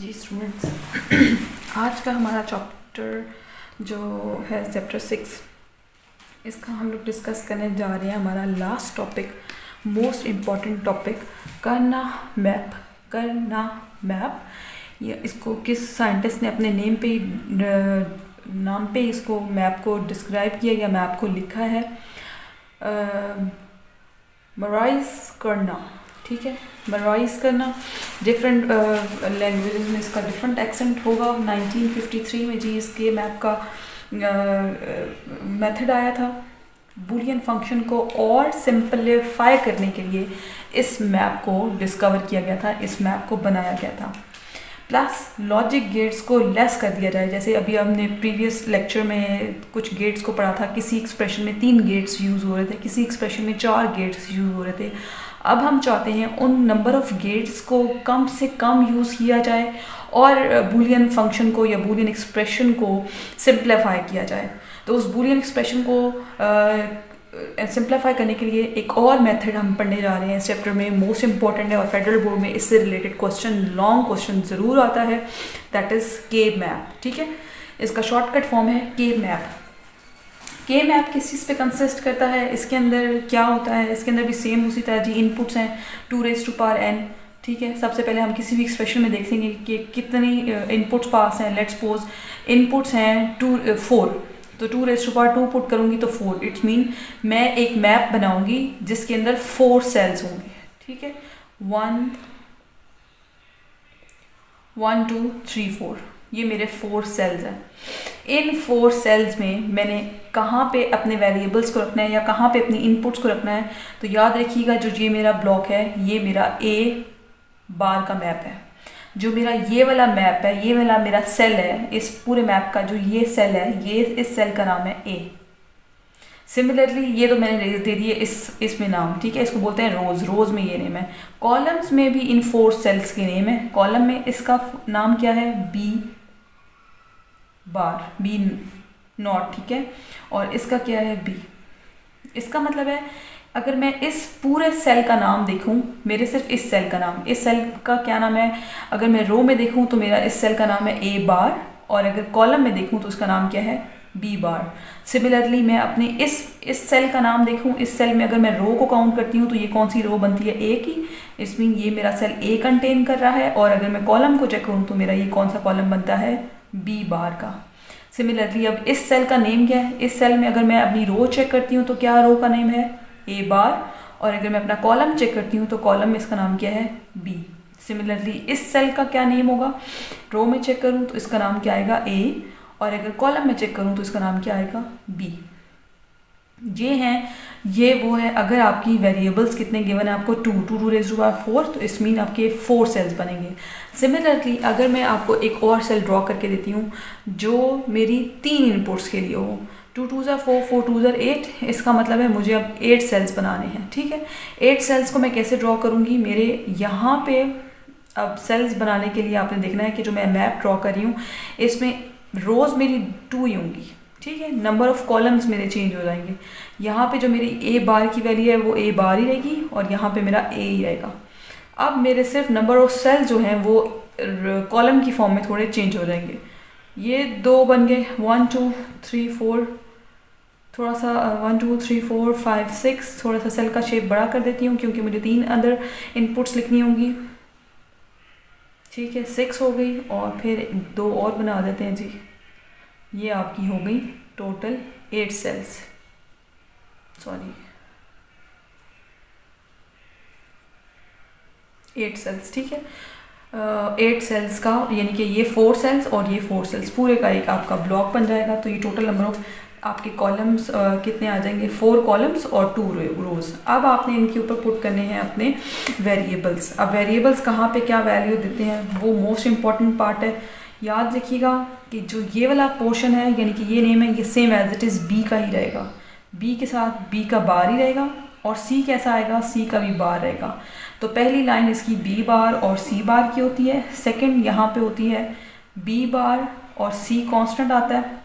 जी students, आज का हमारा चैप्टर जो है चैप्टर 6, इसका हम लोग डिस्कस करने जा रहे हैं। हमारा last topic, most important topic, करना मैप। ये इसको किस साइंटिस्ट ने अपने नाम पे इसको मैप को डिस्क्राइब किया या मैप को लिखा है? मराइज करना, ठीक है। मराइज करना, डिफरेंट लैंग्वेजेस में इसका डिफरेंट एक्सेंट होगा। 1953 में जी इसके मैप का मेथड आया था। बूलियन फंक्शन को और सिंपलीफाई करने के लिए इस मैप को डिस्कवर किया गया था, इस मैप को बनाया गया था। प्लस लॉजिक गेट्स को लेस कर दिया जाए। जैसे अभी हमने प्रीवियस लेक्चर में कुछ गेट्स को पढ़ा था, किसी एक्सप्रेशन में 3 गेट्स यूज़ हो रहे थे, किसी एक्सप्रेशन में 4 गेट्स यूज़ हो रहे थे। अब हम चाहते हैं उन नंबर ऑफ़ गेट्स को कम से कम यूज़ किया जाए और बूलियन फंक्शन को या बूलियन एक्सप्रेशन को सिंप्लीफाई किया जाए। तो उस बूलियन एक्सप्रेशन को सिंप्लीफाई करने के लिए एक और मेथड हम पढ़ने जा रहे हैं इस चैप्टर में। मोस्ट इंपॉर्टेंट है और फेडरल बोर्ड में इससे रिलेटेड क्वेश्चन, लॉन्ग क्वेश्चन ज़रूर आता है। दैट इज़ के मैप, ठीक है। इसका शॉर्टकट फॉर्म है के मैप। के मैप किस चीज़ पे कंसिस्ट करता है, इसके अंदर क्या होता है? इसके अंदर भी सेम उसी तरह जी इनपुट्स हैं 2n, ठीक है। सबसे पहले हम किसी भी एक्सप्रेशन में देखेंगे कि कितनी इनपुट्स पास हैं। लेट्स सपोज इनपुट्स हैं 4, तो 2 पुट करूँगी तो 4। इट्स मीन मैं एक मैप बनाऊँगी जिसके अंदर 4 सेल्स होंगे, ठीक है। 1 2 3 4, ये मेरे 4 सेल्स हैं। इन 4 सेल्स में मैंने कहाँ पे अपने वेरिएबल्स को रखना है या कहाँ पे अपनी इनपुट्स को रखना है। तो याद रखिएगा, जो ये मेरा ब्लॉक है ये मेरा ए बार का मैप है। जो मेरा ये वाला मैप है, ये वाला मेरा सेल है, इस पूरे मैप का जो ये सेल है, ये इस सेल का नाम है ए। सिमिलरली ये तो मैंने दे दिए इसमें नाम, ठीक है। इसको बोलते हैं रोज में ये नेम है। कॉलम्स में भी इन 4 सेल्स के नेम है। कॉलम में इसका नाम क्या है? बी बार, बी नॉट, ठीक है। और इसका क्या है? बी। इसका मतलब है अगर मैं इस पूरे सेल का नाम देखूं, मेरे सिर्फ इस सेल का नाम, इस सेल का क्या नाम है? अगर मैं रो में देखूं तो मेरा इस सेल का नाम है ए बार, और अगर कॉलम में देखूं तो उसका नाम क्या है? B bar. सिमिलरली मैं अपने इस सेल का नाम देखूं, इस सेल में अगर मैं रो को काउंट करती हूं तो ये कौन सी रो बनती है? ए की। इस मीन ये मेरा सेल ए कंटेन कर रहा है। और अगर मैं कॉलम को चेक करूँ तो मेरा ये कौन सा कॉलम बनता है? बी बार का। सिमिलरली अब इस सेल का नेम क्या है? इस सेल में अगर मैं अपनी रो चेक करती हूँ तो क्या रो का नेम है? ए बार। और अगर मैं अपना कॉलम चेक करती हूँ तो कॉलम में इसका नाम क्या है? बी। सिमिलरली इस सेल का क्या नेम होगा? रो में चेक करूँ तो इसका नाम क्या आएगा? ए। और अगर कॉलम में चेक करूँ तो इसका नाम क्या आएगा? बी। ये वो है। अगर आपकी वेरिएबल्स कितने गिवन है आपको? 2 रेज़ टू पावर 4, तो इस मीन आपके 4 सेल्स बनेंगे। सिमिलरली अगर मैं आपको एक और सेल ड्रॉ करके देती हूँ जो मेरी 3 इनपुट्स के लिए हो, 2 2 4 4 2 8, इसका मतलब है मुझे अब 8 सेल्स बनाने हैं, ठीक है। 8 सेल्स को मैं कैसे ड्रॉ करूँगी? मेरे यहाँ पे अब सेल्स बनाने के लिए आपने देखना है कि जो मैं मैप ड्रॉ कर रही हूँ इसमें रोज़ मेरी 2 ही होंगी, ठीक है। नंबर ऑफ़ कॉलम्स मेरे चेंज हो जाएंगे। यहाँ पे जो मेरी ए बार की वैल्यू है वो ए बार ही रहेगी और यहाँ पे मेरा ए ही रहेगा। अब मेरे सिर्फ नंबर ऑफ़ सेल्स जो हैं वो कॉलम की फॉर्म में थोड़े चेंज हो जाएंगे। ये 2 बन गए, 1 2 3 4, थोड़ा सा 1 2 3 4 5 6, थोड़ा सा सेल का शेप बड़ा कर देती हूँ क्योंकि मुझे 3 अंदर इनपुट्स लिखनी होंगी, ठीक है। 6 हो गई और फिर 2 और बना देते हैं जी। ये आपकी हो गई टोटल 8 सेल्स, 8 सेल्स, ठीक है। 8 सेल्स का यानी कि ये 4 सेल्स और ये 4 सेल्स, पूरे का एक आपका ब्लॉक बन जाएगा। तो ये टोटल नंबर ऑफ आपके कॉलम्स कितने आ जाएंगे? 4 कॉलम्स और 2 रोज। अब आपने इनके ऊपर पुट करने हैं अपने वेरिएबल्स। अब वेरिएबल्स कहाँ पे क्या वैल्यू देते हैं वो मोस्ट इंपॉर्टेंट पार्ट है। याद रखिएगा कि जो ये वाला पोर्शन है यानी कि ये नेम है, ये same as it is b का ही रहेगा। बी के साथ बी का बार ही रहेगा। और सी कैसा आएगा? सी का भी बार रहेगा। तो पहली लाइन इसकी बी बार और सी बार की होती है। सेकंड यहाँ पे होती है बी बार और सी कांस्टेंट आता है।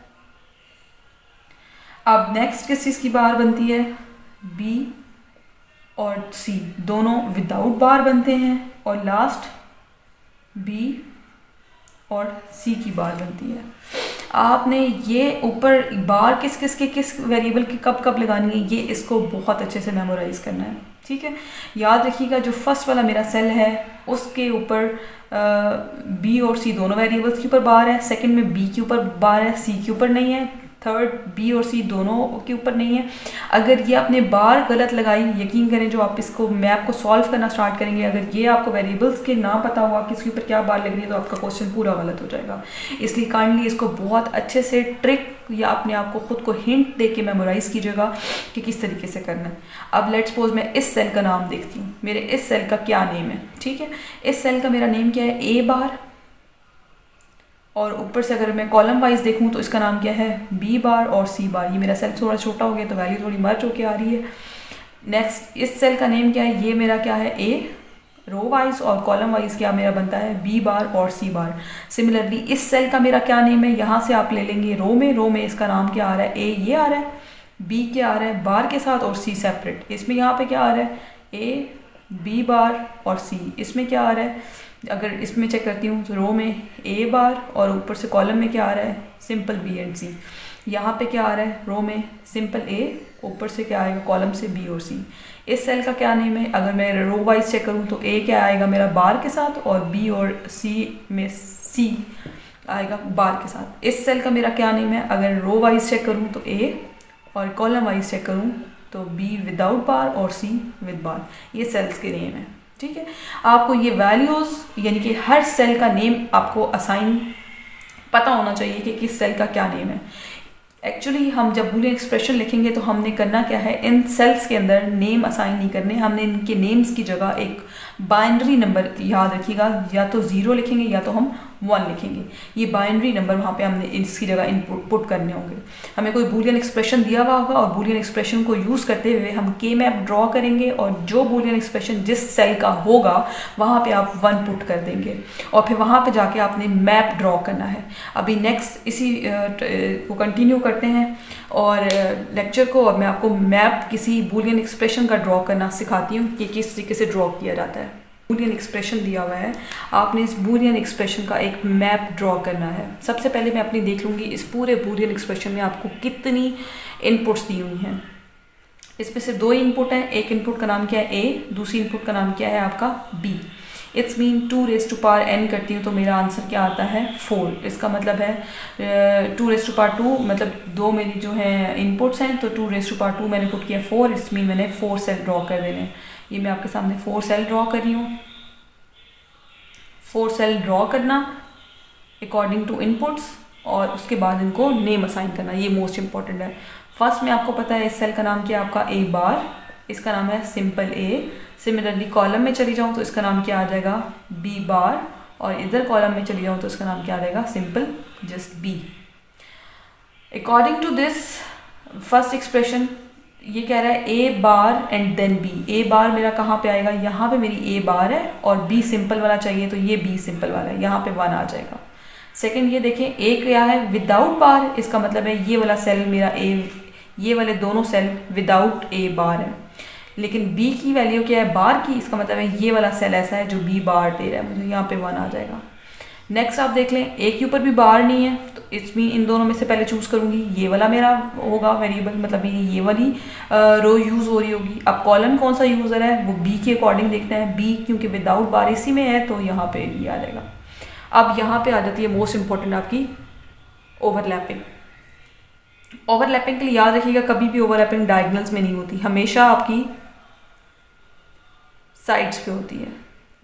अब नेक्स्ट किस चीज़ की बार बनती है? बी और सी दोनों विदाउट बार बनते हैं। और लास्ट बी और सी की बार बनती है। आपने ये ऊपर बार किस किस के किस वेरिएबल की कब कब लगानी है, ये इसको बहुत अच्छे से मेमोराइज करना है, ठीक है। याद रखिएगा जो फर्स्ट वाला मेरा सेल है उसके ऊपर बी और सी दोनों वेरिएबल्स के ऊपर बार है, सेकंड में बी के ऊपर बार है, सी के ऊपर नहीं है, थर्ड बी और सी दोनों के ऊपर नहीं है। अगर ये आपने बार गलत लगाई, यकीन करें जो आप इसको मैप को सॉल्व करना स्टार्ट करेंगे, अगर ये आपको वेरिएबल्स के ना पता हुआ किसके ऊपर क्या बार लग रही है तो आपका क्वेश्चन पूरा गलत हो जाएगा। इसलिए काइंडली इसको बहुत अच्छे से ट्रिक या अपने आप को खुद को हिंट दे के मेमोराइज कीजिएगा कि किस तरीके से करना है। अब लेट्स सपोज मैं इस सेल का नाम देखती हूँ, मेरे इस सेल का क्या नेम है, ठीक है। इस सेल का मेरा नेम क्या है, ए बार, और ऊपर से अगर मैं कॉलम वाइज देखूं तो इसका नाम क्या है, बी बार और सी बार। ये मेरा सेल थोड़ा छोटा हो गया तो वैल्यू थोड़ी मर्ज होके आ रही है। नेक्स्ट इस सेल का नेम क्या है, ये मेरा क्या है, ए रो वाइज, और कॉलम वाइज क्या मेरा बनता है, बी बार और सी बार। सिमिलरली इस सेल का मेरा क्या नेम है, यहाँ से आप ले लेंगे रो में इसका नाम क्या आ रहा है, ए ये आ रहा है, बी क्या आ रहा है बार के साथ और सी सेपरेट। इसमें यहाँ पे क्या आ रहा है, ए बी बार और सी। इसमें क्या आ रहा है, अगर इसमें चेक करती हूँ तो रो में ए बार और ऊपर से कॉलम में क्या आ रहा है, सिंपल बी एंड सी। यहाँ पे क्या आ रहा है, रो में सिंपल ए, ऊपर से क्या आएगा, कॉलम से बी और सी। इस सेल का क्या नेम है, अगर मैं रो वाइज चेक करूँ तो ए क्या आएगा मेरा बार के साथ, और बी और सी में सी आएगा बार के साथ। इस सेल का मेरा क्या नेम है, अगर रो वाइज चेक करूँ तो ए, और कॉलम वाइज चेक करूँ तो बी विदाउट बार और सी विद बार। ये सेल्स के नेम है, ठीक है। आपको ये वैल्यूज़ यानी कि हर सेल का नेम आपको असाइन पता होना चाहिए कि किस सेल का क्या नेम है। एक्चुअली हम जब बूलियन एक्सप्रेशन लिखेंगे तो हमने करना क्या है, इन सेल्स के अंदर नेम असाइन नहीं करने, हमने इनके नेम्स की जगह एक बाइनरी नंबर, याद रखिएगा, या तो 0 लिखेंगे या तो हम 1 लिखेंगे। ये बाइनरी नंबर वहाँ पे हमने इसकी जगह इनपुट पुट करने होंगे। हमें कोई बूलियन एक्सप्रेशन दिया हुआ होगा और बूलियन एक्सप्रेशन को यूज़ करते हुए हम के मैप ड्रॉ करेंगे, और जो बूलियन एक्सप्रेशन जिस सेल का होगा वहाँ पे आप 1 पुट कर देंगे, और फिर वहाँ पे जाके आपने मैप ड्रॉ करना है। अभी नेक्स्ट इसी को कंटिन्यू करते हैं और लेक्चर को, और मैं आपको मैप किसी बूलियन एक्सप्रेशन का ड्रॉ करना सिखाती हूँ कि किस तरीके से ड्रॉ किया जाता है। बूलियन एक्सप्रेशन दिया हुआ है, आपने इस बूलियन एक्सप्रेशन का एक मैप ड्रॉ करना है। सबसे पहले मैं अपनी देख लूँगी इस पूरे बूलियन एक्सप्रेशन में आपको कितनी इनपुट्स दी हुई हैं। इसमें से 2 इनपुट हैं, एक इनपुट का नाम क्या है ए, दूसरी इनपुट का नाम क्या है आपका b. It's mean 2 raise to power n करती हूँ तो मेरा आंसर क्या आता है 4। इसका मतलब है 2 रेज़ टू पावर 2, मतलब 2 मेरी जो है इनपुट्स हैं, तो 2 रेज़ टू पावर 2 मैंने पुट किया 4। इट्स मीन मैंने 4 सेल ड्रॉ कर देने। ये मैं आपके सामने 4 सेल ड्रॉ कर रही हूँ। 4 सेल ड्रॉ करना अकॉर्डिंग टू इनपुट्स, और उसके बाद इनको नेम असाइन करना, ये मोस्ट इंपॉर्टेंट है। फर्स्ट में आपको पता है इस सेल का नाम क्या है आपका ए बार, इसका नाम है सिंपल ए। सिमिलरली कॉलम में चली जाऊँ तो इसका नाम क्या आ जाएगा, बी बार, और इधर कॉलम में चली जाऊँ तो इसका नाम क्या आ जाएगा, simple just b. According to this first expression ये कह रहा है a bar and then b. A bar मेरा कहाँ पे आएगा, यहाँ पे मेरी ए बार है, और बी सिंपल वाला चाहिए तो ये बी सिंपल वाला है, यहाँ पे 1 आ जाएगा। सेकंड ये देखें ए क्या है, विदाउट बार, इसका मतलब है ये वाला सेल मेरा ए, ये वाले दोनों सेल विदाउट ए बार है। लेकिन बी की वैल्यू क्या है, बार की, इसका मतलब है ये वाला सेल ऐसा है जो बी बार दे रहा है मुझे, यहाँ पे 1 आ जाएगा। नेक्स्ट आप देख लें ए के ऊपर भी बार नहीं है, तो इसमें इन दोनों में से पहले चूज करूंगी, ये वाला मेरा होगा वेरिएबल, मतलब मेरी ये वाली रो यूज़ हो रही होगी। अब कॉलम कौन सा यूज़र है वो बी के अकॉर्डिंग देखना है, बी क्योंकि विदाउट बार इसी में है तो यहाँ पे बी आ जाएगा। अब यहाँ पे आ जाती है मोस्ट इंपॉर्टेंट आपकी ओवरलैपिंग। ओवरलैपिंग के लिए याद रखिएगा कभी भी ओवरलैपिंग डायगोनल्स में नहीं होती, हमेशा आपकी साइड्स पे होती है।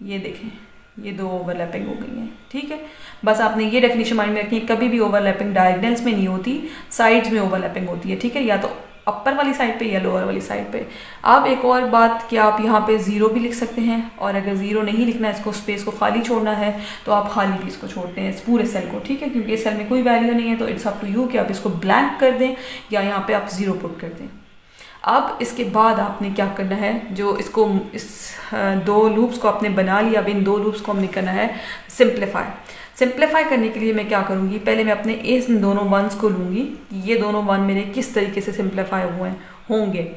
ये देखें ये 2 ओवरलैपिंग हो गई हैं, ठीक है। बस आपने ये डेफिनेशन माइंड में रखनी है, कभी भी ओवरलैपिंग डायगोनल्स में नहीं होती, साइड्स में ओवरलैपिंग होती है, ठीक है, या तो अपर वाली साइड पे या लोअर वाली साइड पे। अब एक और बात कि आप यहाँ पे 0 भी लिख सकते हैं, और अगर 0 नहीं लिखना है, इसको स्पेस को खाली छोड़ना है तो आप खाली भी इसको छोड़ते हैं इस पूरे सेल को, ठीक है, क्योंकि इस सेल में कोई वैल्यू नहीं है तो इट्स अप टू यू कि आप इसको ब्लैंक कर दें या यहाँ पे आप 0 पुट कर दें। अब इसके बाद आपने क्या करना है, जो इसको इस 2 लूप्स को आपने बना लिया, अब इन 2 लूप्स को हमने करना है सिंप्लीफाई। सिंप्लीफाई करने के लिए मैं क्या करूँगी, पहले मैं अपने इस दोनों 1s को लूँगी, ये दोनों 1 मेरे किस तरीके से सिंप्लीफाई हुए होंगे।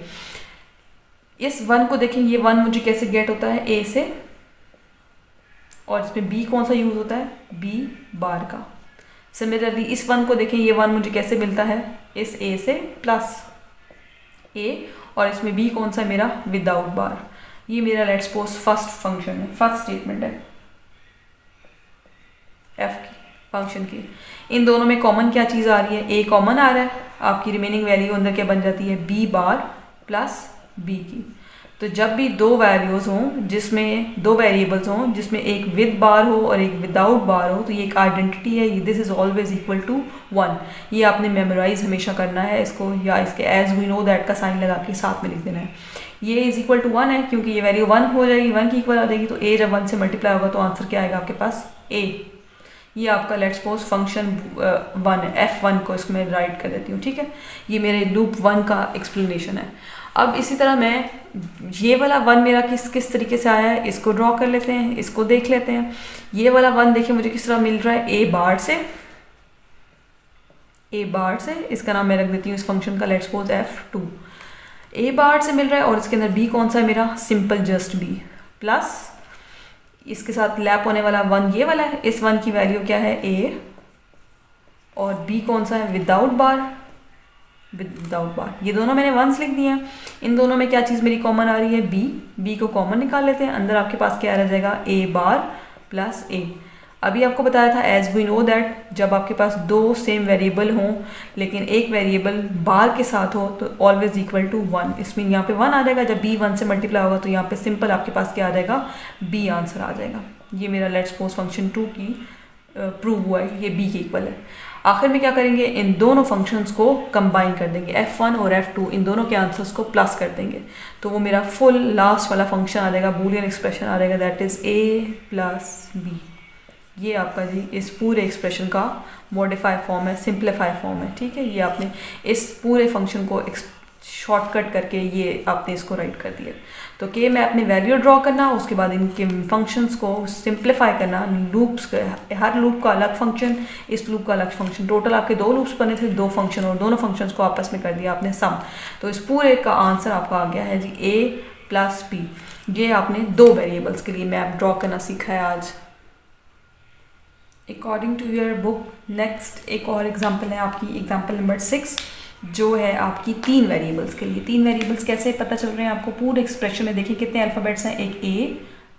इस 1 को देखें, ये 1 मुझे कैसे गेट होता है, ए से, और इसमें बी कौन सा यूज़ होता है, बी बार का। सिमिलरली इस 1 को देखें, ये 1 मुझे कैसे मिलता है, इस ए से प्लस ए, और इसमें बी कौन सा मेरा, विदाउट बार। ये मेरा लेट्स सपोज फर्स्ट फंक्शन है, फर्स्ट स्टेटमेंट है एफ की फंक्शन की। इन दोनों में कॉमन क्या चीज़ आ रही है, ए कॉमन आ रहा है, आपकी रिमेनिंग वैल्यू अंदर क्या बन जाती है, बी बार प्लस बी की। तो जब भी दो वैल्यूज़ हों, जिसमें दो वेरिएबल्स हों, जिसमें एक विद बार हो और एक विदाउट बार हो, तो ये एक आइडेंटिटी है, this is always equal to 1। ये आपने मेमोराइज हमेशा करना है इसको, या इसके एज वी नो दैट का साइन लगा के साथ में लिख देना है। ये इज इक्वल टू 1 है, क्योंकि ये वैल्यू 1 हो जाएगी, 1 की इक्वल हो जाएगी, तो ए जब 1 से मल्टीप्लाई होगा तो आंसर क्या आएगा आपके पास, ए। ये आपका लेट्स सपोज फंक्शन 1 है, f1 को इसको मैं राइट कर देती हूँ, ठीक है। ये मेरे लूप 1 का एक्सप्लेनेशन है। अब इसी तरह मैं ये वाला 1 मेरा किस तरीके से आया है, इसको ड्रॉ कर लेते हैं, इसको देख लेते हैं। ये वाला 1 देखिए मुझे किस तरह मिल रहा है, ए बार से, ए बार से, इसका नाम मैं रख देती हूँ इस फंक्शन का लेट्स सपोज f2। ए बार से मिल रहा है और इसके अंदर बी कौन सा है मेरा, सिंपल जस्ट बी, प्लस इसके साथ लैप होने वाला 1 ये वाला है, इस 1 की वैल्यू क्या है, ए, और बी कौन सा है, विदाउट बार, विदाउट बार। ये दोनों मैंने 1s लिख दिए हैं। इन दोनों में क्या चीज़ मेरी कॉमन आ रही है, बी, बी को कॉमन निकाल लेते हैं। अंदर आपके पास क्या रह जाएगा, ए बार प्लस ए। अभी आपको बताया था एज वी नो दैट जब आपके पास दो सेम वेरिएबल हों लेकिन एक वेरिएबल बार के साथ हो तो ऑलवेज इक्वल टू 1। इसमें यहाँ पे 1 आ जाएगा, जब बी 1 से मल्टीप्लाई होगा तो यहाँ पे सिंपल आपके पास क्या आ जाएगा, बी आंसर आ जाएगा। ये मेरा लेट्स सपोज फंक्शन 2 की प्रूव हुआ है, ये बी के इक्वल है। आखिर में क्या करेंगे, इन दोनों फंक्शंस को कंबाइन कर देंगे, f1 और f2 इन दोनों के आंसर्स को प्लस कर देंगे, तो वो मेरा फुल लास्ट वाला फंक्शन आ जाएगा, बूलियन एक्सप्रेशन आ जाएगा, that is a plus b. ये आपका जी इस पूरे एक्सप्रेशन का मॉडिफाई फॉर्म है, सिंप्लीफाई फॉर्म है, ठीक है। ये आपने इस पूरे फंक्शन को शॉर्टकट करके ये आपने इसको राइट कर दिया। तो के में अपनी वैल्यू ड्रॉ करना, उसके बाद इनके फंक्शंस को सिंप्लीफाई करना, लूप्स, हर लूप का अलग फंक्शन, इस लूप का अलग फंक्शन। टोटल आपके 2 लूप्स बने थे, 2 फंक्शन, और दोनों फंक्शंस को आपस में कर दिया आपने सम। तो इस पूरे का आंसर आपका आ गया है जी a प्लस बी। ये आपने 2 वेरिएबल्स के लिए मैप ड्रॉ करना सीखा है आज। According to your book next एक और एग्जाम्पल है आपकी, एग्जाम्पल नंबर 6, जो है आपकी 3 वेरिएबल्स के लिए। 3 वेरिएबल्स कैसे पता चल रहे हैं आपको, पूरे एक्सप्रेशन में देखिए कितने अल्फ़ाबेट्स हैं, एक a,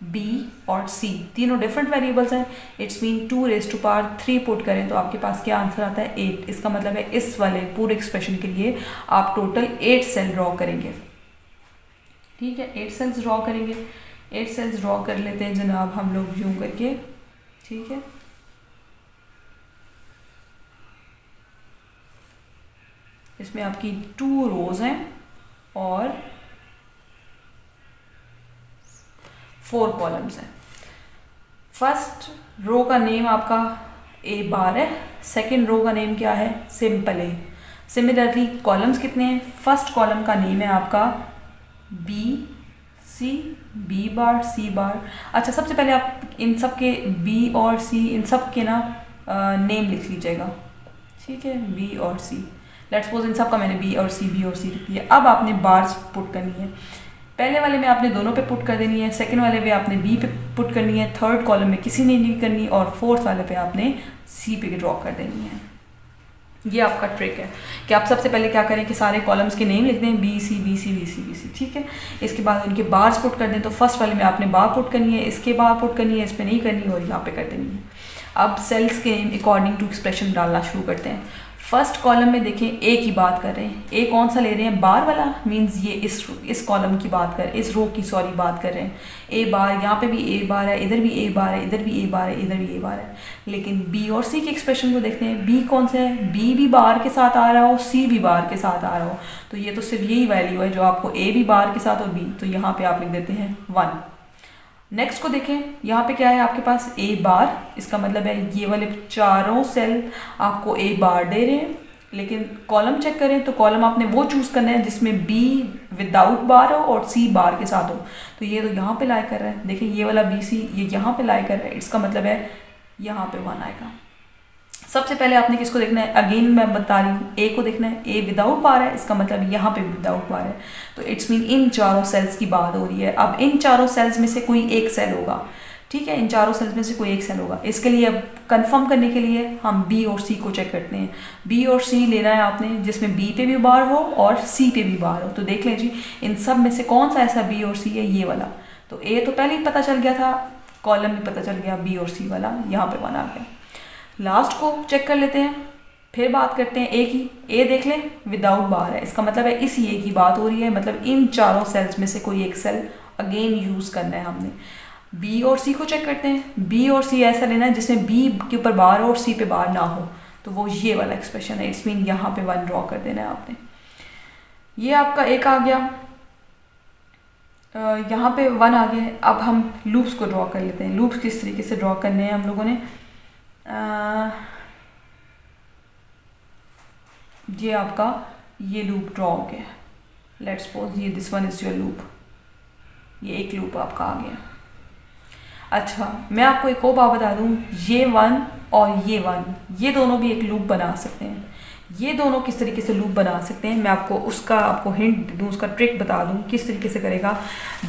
b और c, तीनों डिफरेंट वेरिएबल्स हैं। It's mean 2 raise to power 3 put करें तो आपके पास क्या आंसर आता है, 8। इसका मतलब है इस वाले पूरे एक्सप्रेशन के लिए आप टोटल 8 सेल ड्रॉ करेंगे, ठीक है। 8 सेल्स ड्रॉ करेंगे, 8 सेल्स ड्रॉ कर लेते हैं जनाब हम लोग यूँ करके, ठीक है। इसमें आपकी 2 रोज हैं और 4 कॉलम्स हैं। फर्स्ट रो का नेम आपका ए बार है, सेकंड रो का नेम क्या है, सिंपल ए। सिमिलरली कॉलम्स कितने हैं, फर्स्ट कॉलम का नेम है आपका बी सी, बी बार सी बार। अच्छा, सबसे पहले आप इन सब के बी और सी, इन सब के ना नेम लिख लीजिएगा, ठीक है, बी और सी। लेट्स सपोज इन सब का मैंने बी और सी लिख दिया। अब आपने बार्स पुट करनी है, पहले वाले में आपने दोनों पे पुट कर देनी है, सेकंड वाले पे आपने बी पे पुट करनी है, थर्ड कॉलम में किसी ने नहीं करनी, और फोर्थ वाले पे आपने सी पे ड्रॉ कर देनी है। ये आपका ट्रिक है कि आप सबसे पहले क्या करें कि सारे कॉलम्स के नेम लिख दें, b c b c b c b c, ठीक है। इसके बाद उनके बार्स पुट कर दें, तो फर्स्ट वाले में आपने बार पुट करनी है, इसके बार पुट करनी है, इस पर नहीं करनी, और यहाँ पे कर देनी है। अब सेल्स के नेम अकॉर्डिंग टू एक्सप्रेशन डालना शुरू करते हैं। फर्स्ट कॉलम में देखें ए की बात कर रहे हैं, ए कौन सा ले रहे हैं, बार वाला, मींस ये इस कॉलम की बात कर, इस रो की सॉरी बात कर रहे हैं। ए बार, यहाँ पे भी ए बार है, इधर भी ए बार है, इधर भी ए बार है, इधर भी ए बार है। लेकिन बी और सी के एक्सप्रेशन को देखते हैं, बी कौन सा है, बी भी बार के साथ आ रहा हो, सी भी बार के साथ आ रहा हो, तो ये तो सिर्फ यही वैल्यू है जो आपको ए भी बार के साथ और बी, तो यहाँ पे आप लिख देते हैं 1। नेक्स्ट को देखें, यहाँ पे क्या है आपके पास ए बार, इसका मतलब है ये वाले चारों सेल आपको ए बार दे रहे हैं। लेकिन कॉलम चेक करें तो कॉलम आपने वो चूज़ करना है जिसमें बी विदाउट बार हो और सी बार के साथ हो, तो ये तो यहाँ पे लाई कर रहा है। देखिए ये वाला बी सी ये यहाँ पे लाई कर रहा है, इसका मतलब है यहाँ पे 1 आएगा। सबसे पहले आपने किसको देखना है, अगेन मैं बता रही हूँ, ए को देखना है, ए विदाउट बार है, इसका मतलब यहाँ पे विदाउट बार है, तो इट्स मीन इन चारों सेल्स की बात हो रही है। अब इन चारों सेल्स में से कोई एक सेल होगा, ठीक है, इन चारों सेल्स में से कोई एक सेल होगा। इसके लिए अब कंफर्म करने के लिए हम बी और सी को चेक करते हैं। बी और सी लेना है आपने जिसमें बी पे भी बार हो और सी पे भी बार हो। तो देख लें जी, इन सब में से कौन सा ऐसा बी और सी है, ये वाला। तो ए तो पहले ही पता चल गया था, कॉलम भी पता चल गया, बी और सी वाला यहाँ पे 1 आ गया। लास्ट को चेक कर लेते हैं, फिर बात करते हैं ए की। ए देख लें विदाउट बार है, इसका मतलब है इस ए की बात हो रही है, मतलब इन चारों सेल्स में से कोई एक सेल अगेन यूज़ करना है हमने। बी और सी को चेक करते हैं। बी और सी ऐसा लेना है जिसमें बी के ऊपर बार हो और सी पे बार ना हो, तो वो ये वाला एक्सप्रेशन है। इट्स मीन यहाँ पे 1 ड्रॉ कर देना है आपने। ये आपका एक आ गया, यहाँ पे 1 आ गया है। अब हम लूप्स को ड्रॉ कर लेते हैं। लूप्स किस तरीके से ड्रॉ करने हैं हम लोगों ने, ये आपका ये लूप ड्रॉ हो गया। लेट्स सपोज ये this one is your loop, ये एक लूप आपका आ गया। अच्छा, मैं आपको एक और बात बता दूं, ये 1 और ये 1 ये दोनों भी एक लूप बना सकते हैं। ये दोनों किस तरीके से लूप बना सकते हैं, मैं आपको हिंट दूं, उसका ट्रिक बता दूं किस तरीके से करेगा।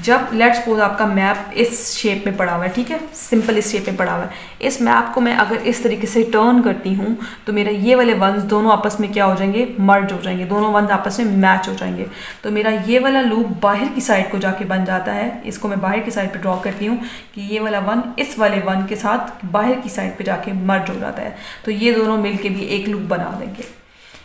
जब लेट्स सपोज आपका मैप इस शेप में पड़ा हुआ है, ठीक है, सिंपल इस शेप में पड़ा हुआ है, इस मैप को मैं अगर इस तरीके से टर्न करती हूँ तो मेरा ये वाले वंस दोनों आपस में क्या हो जाएंगे, मर्ज हो जाएंगे, दोनों वंस आपस में मैच हो जाएंगे। तो मेरा ये वाला लूप बाहर की साइड को जाके बन जाता है। इसको मैं बाहर की साइड पर ड्रॉ करती हूँ कि ये वाला 1 इस वाले 1 के साथ बाहर की साइड पर जाके मर्ज हो जाता है। तो ये दोनों मिलके भी एक लूप बना देंगे।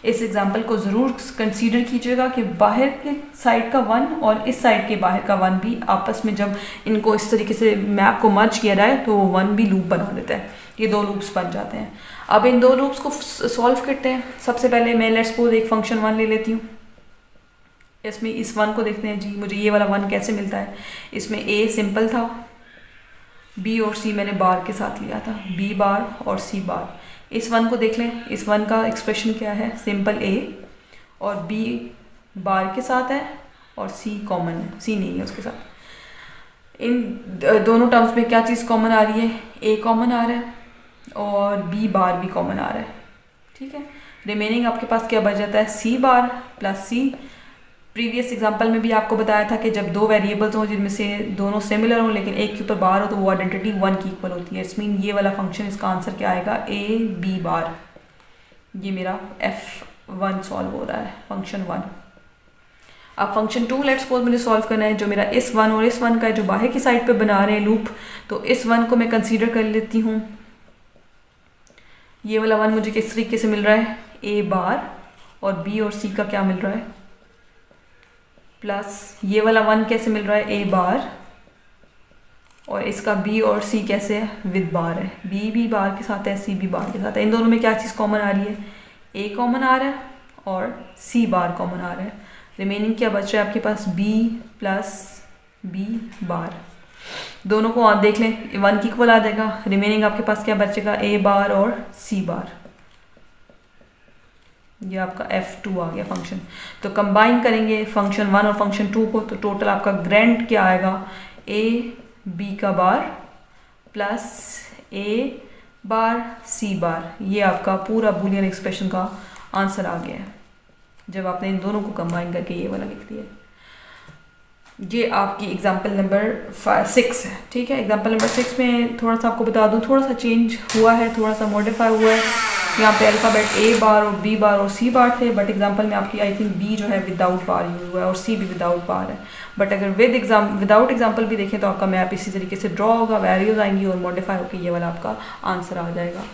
इस एग्जाम्पल को ज़रूर कंसीडर कीजिएगा कि बाहर के साइड का 1 और इस साइड के बाहर का 1 भी आपस में जब इनको इस तरीके से मैप को मर्ज किया जाए तो वो 1 भी लूप बना देता है। ये 2 लूप्स बन जाते हैं। अब इन 2 लूप्स को सॉल्व करते हैं। सबसे पहले मैं लेट्स सपोज एक फंक्शन 1 ले लेती हूँ। इसमें इस 1 को देखते हैं जी, मुझे ये वाला 1 कैसे मिलता है। इसमें ए सिंपल था, बी और सी मैंने बार के साथ लिया था, बी बार और सी बार। इस 1 को देख लें, इस 1 का एक्सप्रेशन क्या है, सिंपल ए और बी बार के साथ है और सी कॉमन है, सी नहीं है उसके साथ। इन दोनों टर्म्स में क्या चीज़ कॉमन आ रही है, ए कॉमन आ रहा है और बी बार भी कॉमन आ रहा है, ठीक है। रिमेनिंग आपके पास क्या बच जाता है, सी बार प्लस सी। प्रीवियस एग्जांपल में भी आपको बताया था कि जब 2 वेरिएबल्स हों जिनमें से दोनों सिमिलर हों लेकिन एक के ऊपर बार हो तो वो आइडेंटिटी 1 की इक्वल होती है। इट्स मीन ये वाला फंक्शन, इसका आंसर क्या आएगा, ए बी बार। ये मेरा F1 सॉल्व हो रहा है, फंक्शन 1। अब फंक्शन 2 लेट्स सपोज मुझे सॉल्व करना है, जो मेरा इस 1 और इस 1 का है जो बाहर की साइड पे बना रहे हैं लूप। तो इस 1 को मैं कंसीडर कर लेती हूँ। ये वाला 1 मुझे किस तरीके से मिल रहा है, ए बार और बी और सी का क्या मिल रहा है प्लस ये वाला 1 कैसे मिल रहा है, ए बार और इसका बी और सी कैसे है, विद बार है। बी भी बार के साथ है, सी भी बार के साथ है। इन दोनों में क्या चीज़ कॉमन आ रही है, ए कॉमन आ रहा है और सी बार कॉमन आ रहा है। रिमेनिंग क्या बच रहा है आपके पास, बी प्लस बी बार। दोनों को आप देख लें, 1 की इक्वल आ जाएगा। रिमेनिंग आपके पास क्या बचेगा, ए बार और सी बार। ये आपका F2 आ गया फंक्शन। तो कंबाइन करेंगे फंक्शन 1 और फंक्शन 2 को, तो टोटल आपका ग्रैंड क्या आएगा, ए बी का बार प्लस ए बार सी बार। ये आपका पूरा बूलियन एक्सप्रेशन का आंसर आ गया है जब आपने इन दोनों को कंबाइन करके ये वाला लिख दिया। ये आपकी एग्जाम्पल नंबर 6 है, ठीक है। एग्जाम्पल नंबर 6 में थोड़ा सा आपको बता दूँ, थोड़ा सा चेंज हुआ है, थोड़ा सा मॉडिफाई हुआ है। यहाँ पे अल्फ़ाबेट ए बार और बी बार और सी बार थे, बट एग्जाम्पल में आपकी आई थिंक बी जो है विदाउट बार यूज हुआ है और सी भी विदाउट बार है। बट अगर विदाउट एग्जाम्पल भी देखें तो आपका मैप इसी तरीके से ड्रॉ होगा, वैल्यूज आएंगी और मॉडिफाई होकर ये वाला आपका आंसर आ जाएगा।